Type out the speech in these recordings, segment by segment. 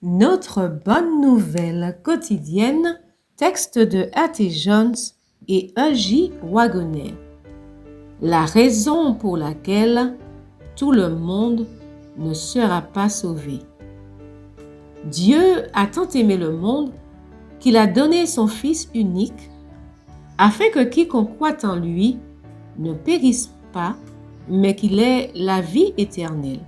Notre bonne nouvelle quotidienne, texte de A.T. Jones et E.J. Wagoner. La raison pour laquelle tout le monde ne sera pas sauvé. Dieu a tant aimé le monde qu'il a donné son Fils unique afin que quiconque croit en lui ne périsse pas, mais qu'il ait la vie éternelle.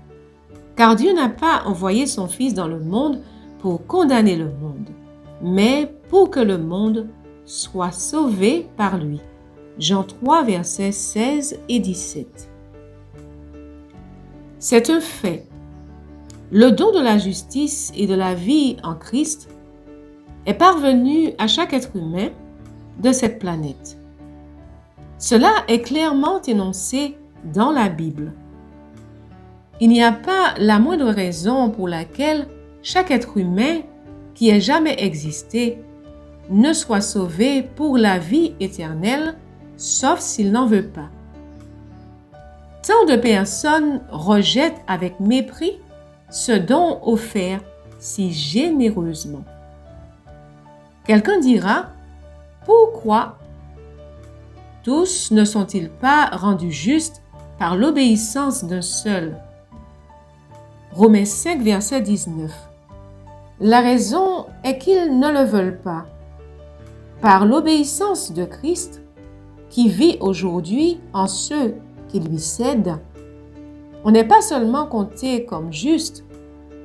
Car Dieu n'a pas envoyé son Fils dans le monde pour condamner le monde, mais pour que le monde soit sauvé par lui. Jean 3, versets 16 et 17. C'est un fait. Le don de la justice et de la vie en Christ est parvenu à chaque être humain de cette planète. Cela est clairement énoncé dans la Bible. Il n'y a pas la moindre raison pour laquelle chaque être humain qui ait jamais existé ne soit sauvé pour la vie éternelle, sauf s'il n'en veut pas. Tant de personnes rejettent avec mépris ce don offert si généreusement. Quelqu'un dira, pourquoi tous ne sont-ils pas rendus justes par l'obéissance d'un seul? Romains 5, verset 19. La raison est qu'ils ne le veulent pas. Par l'obéissance de Christ, qui vit aujourd'hui en ceux qui lui cèdent, on n'est pas seulement compté comme juste,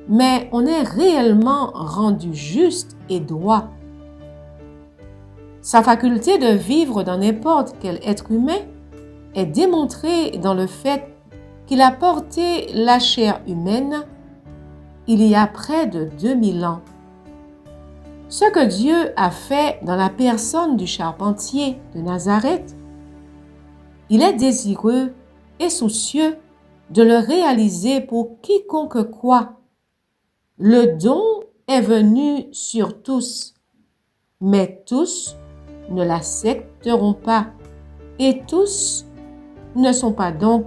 mais on est réellement rendu juste et droit. Sa faculté de vivre dans n'importe quel être humain est démontrée dans le fait qu'il a porté la chair humaine il y a près de 2000 ans. Ce que Dieu a fait dans la personne du charpentier de Nazareth, il est désireux et soucieux de le réaliser pour quiconque croit. Le don est venu sur tous, mais tous ne l'accepteront pas et tous ne sont pas donc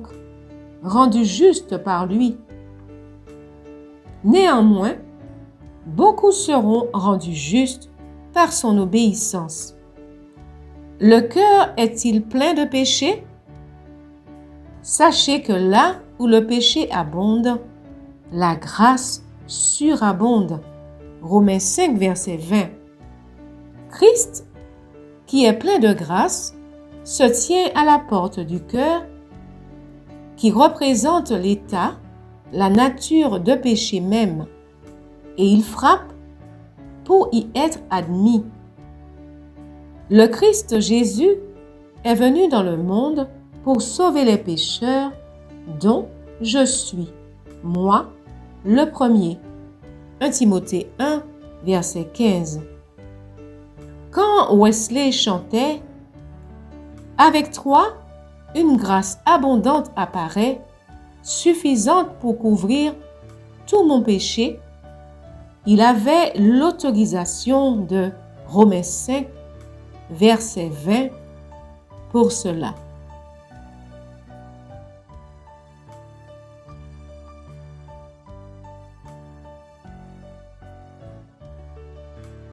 rendus justes par lui. Néanmoins, beaucoup seront rendus justes par son obéissance. Le cœur est-il plein de péché? Sachez que là où le péché abonde, la grâce surabonde. Romains 5, verset 20. Christ, qui est plein de grâce, se tient à la porte du cœur, qui représente l'état, la nature de péché même, et il frappe pour y être admis. Le Christ Jésus est venu dans le monde pour sauver les pécheurs, dont je suis, moi, le premier. 1 Timothée 1, verset 15. Quand Wesley chantait « Avec toi, une grâce abondante apparaît, suffisante pour couvrir tout mon péché », il avait l'autorisation de Romains 5, verset 20 pour cela.